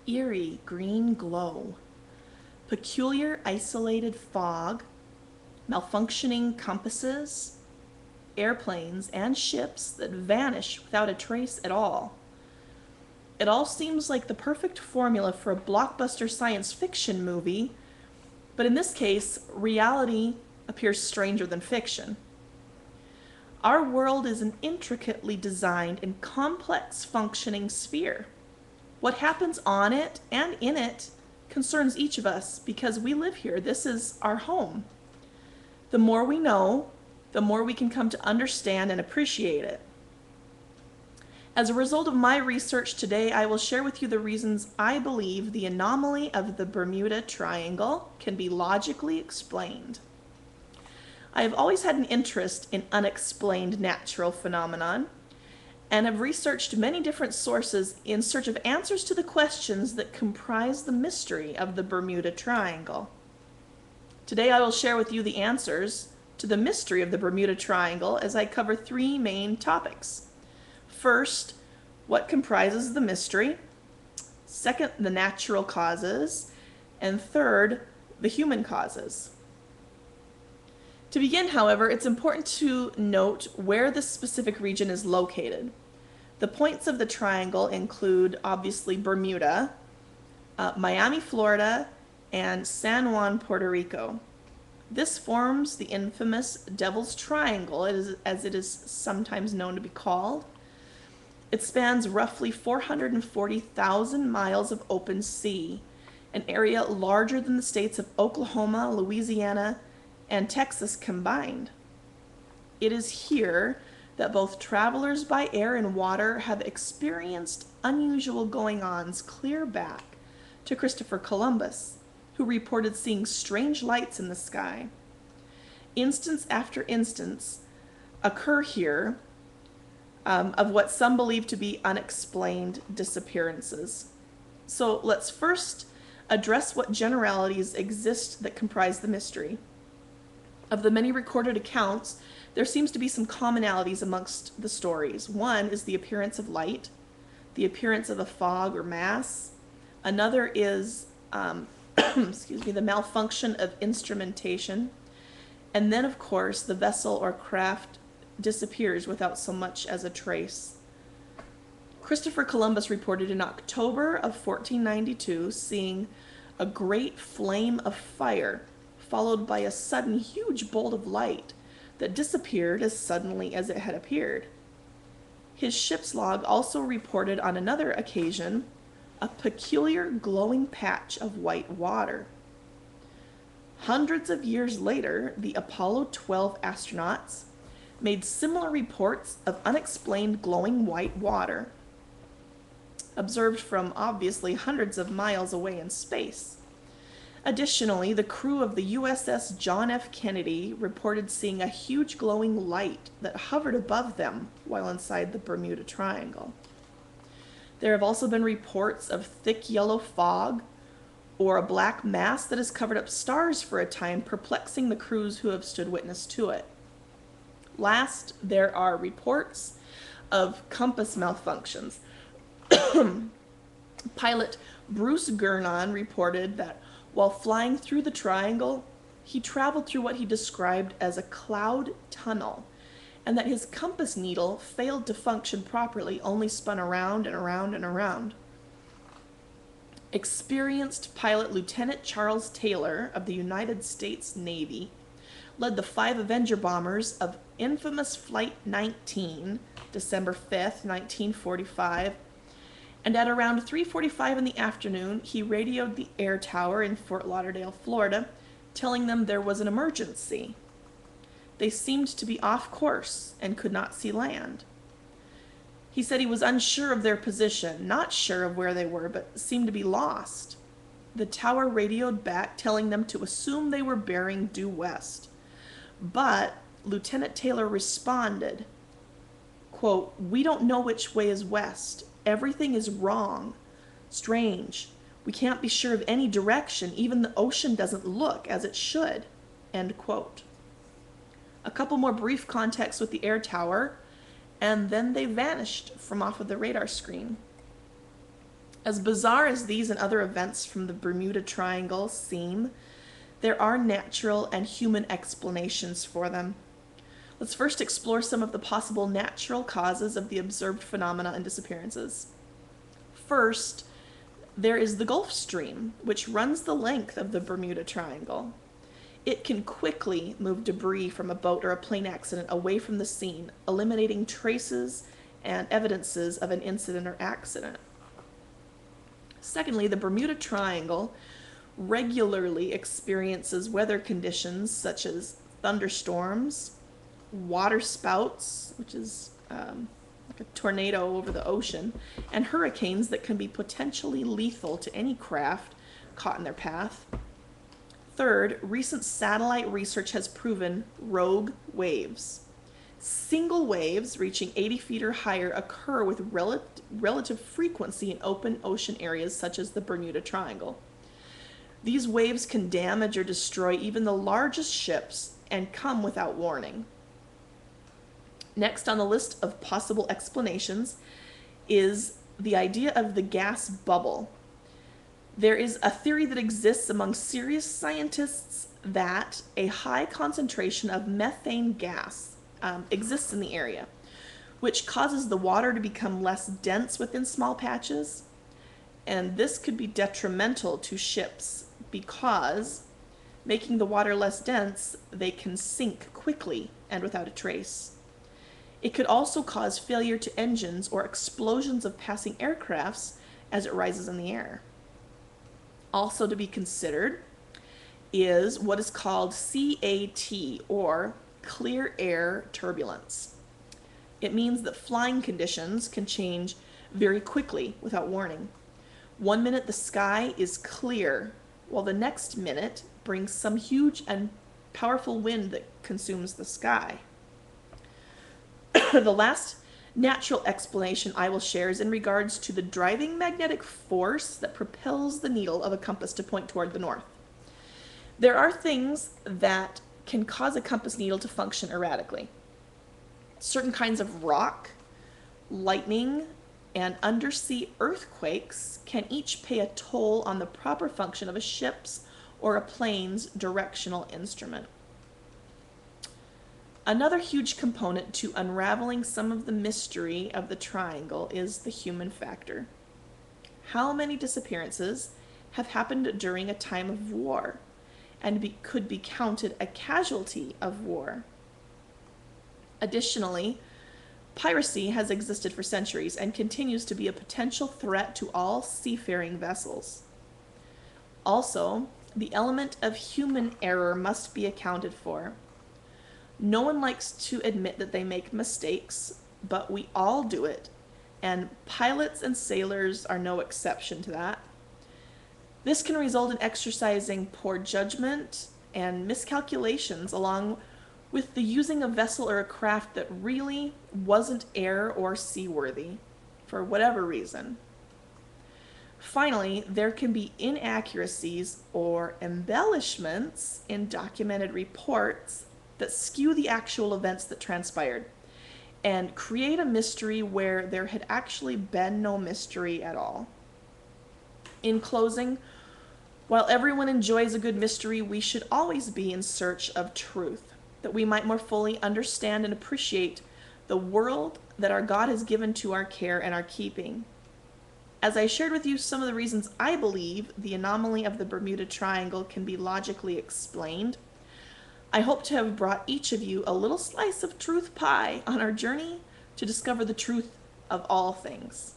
eerie green glow, peculiar isolated fog, malfunctioning compasses, airplanes, and ships that vanish without a trace at all. It all seems like the perfect formula for a blockbuster science fiction movie, but in this case, reality appears stranger than fiction. Our world is an intricately designed and complex functioning sphere. What happens on it and in it concerns each of us because we live here. This is our home. The more we know, the more we can come to understand and appreciate it. As a result of my research today, I will share with you the reasons I believe the anomaly of the Bermuda Triangle can be logically explained. I have always had an interest in unexplained natural phenomenon and have researched many different sources in search of answers to the questions that comprise the mystery of the Bermuda Triangle. Today I will share with you the answers to the mystery of the Bermuda Triangle as I cover three main topics. First, what comprises the mystery? Second, the natural causes. And third, the human causes. To begin, however, it's important to note where this specific region is located. The points of the triangle include, obviously, Bermuda, Miami, Florida, and San Juan, Puerto Rico. This forms the infamous Devil's Triangle, as it is sometimes known to be called. It spans roughly 440,000 miles of open sea, an area larger than the states of Oklahoma, Louisiana, and Texas combined. It is here that both travelers by air and water have experienced unusual goings-ons clear back to Christopher Columbus, who reported seeing strange lights in the sky. Instance after instance occur here of what some believe to be unexplained disappearances. So let's first address what generalities exist that comprise the mystery. Of the many recorded accounts, there seems to be some commonalities amongst the stories. One is the appearance of light, the appearance of a fog or mass. Another is the malfunction of instrumentation. And then, of course, the vessel or craft disappears without so much as a trace. Christopher Columbus reported in October of 1492 seeing a great flame of fire followed by a sudden huge bolt of light that disappeared as suddenly as it had appeared. His ship's log also reported on another occasion a peculiar glowing patch of white water. Hundreds of years later, the Apollo 12 astronauts made similar reports of unexplained glowing white water, observed from obviously hundreds of miles away in space. Additionally, the crew of the USS John F. Kennedy reported seeing a huge glowing light that hovered above them while inside the Bermuda Triangle. There have also been reports of thick yellow fog or a black mass that has covered up stars for a time, perplexing the crews who have stood witness to it. Last, there are reports of compass malfunctions. Pilot Bruce Gernon reported that while flying through the triangle, he traveled through what he described as a cloud tunnel, and that his compass needle failed to function properly, only spun around and around and around. Experienced pilot Lieutenant Charles Taylor of the United States Navy led the 5 Avenger bombers of infamous Flight 19, December 5th, 1945, and at around 3:45 in the afternoon, he radioed the air tower in Fort Lauderdale, Florida, telling them there was an emergency. They seemed to be off course and could not see land. He said he was unsure of their position, not sure of where they were, but seemed to be lost. The tower radioed back, telling them to assume they were bearing due west. But Lieutenant Taylor responded, quote, "We don't know which way is west. Everything is wrong. Strange. We can't be sure of any direction. Even the ocean doesn't look as it should." End quote. A couple more brief contacts with the air tower, and then they vanished from off of the radar screen. As bizarre as these and other events from the Bermuda Triangle seem, there are natural and human explanations for them. Let's first explore some of the possible natural causes of the observed phenomena and disappearances. First, there is the Gulf Stream, which runs the length of the Bermuda Triangle. It can quickly move debris from a boat or a plane accident away from the scene, eliminating traces and evidences of an incident or accident. Secondly, the Bermuda Triangle regularly experiences weather conditions such as thunderstorms, water spouts, which is like a tornado over the ocean, and hurricanes that can be potentially lethal to any craft caught in their path. Third, recent satellite research has proven rogue waves. Single waves reaching 80 feet or higher occur with relative frequency in open ocean areas such as the Bermuda Triangle. These waves can damage or destroy even the largest ships and come without warning. Next on the list of possible explanations is the idea of the gas bubble. There is a theory that exists among serious scientists that a high concentration of methane gas exists in the area, which causes the water to become less dense within small patches, and this could be detrimental to ships because, making the water less dense, they can sink quickly and without a trace. It could also cause failure to engines or explosions of passing aircrafts as it rises in the air. Also to be considered is what is called CAT, or clear air turbulence. It means that flying conditions can change very quickly without warning. One minute the sky is clear, while the next minute brings some huge and powerful wind that consumes the sky. The last natural explanation I will share is in regards to the driving magnetic force that propels the needle of a compass to point toward the north. There are things that can cause a compass needle to function erratically. Certain kinds of rock, lightning, and undersea earthquakes can each pay a toll on the proper function of a ship's or a plane's directional instrument. Another huge component to unraveling some of the mystery of the triangle is the human factor. How many disappearances have happened during a time of war and could be counted a casualty of war? Additionally, piracy has existed for centuries and continues to be a potential threat to all seafaring vessels. Also, the element of human error must be accounted for. No one likes to admit that they make mistakes, but we all do it, and pilots and sailors are no exception to that. This can result in exercising poor judgment and miscalculations, along with the using a vessel or a craft that really wasn't air or seaworthy, for whatever reason. Finally, there can be inaccuracies or embellishments in documented reports that skew the actual events that transpired and create a mystery where there had actually been no mystery at all. In closing, while everyone enjoys a good mystery, we should always be in search of truth, that we might more fully understand and appreciate the world that our God has given to our care and our keeping. As I shared with you some of the reasons I believe the anomaly of the Bermuda Triangle can be logically explained, I hope to have brought each of you a little slice of truth pie on our journey to discover the truth of all things.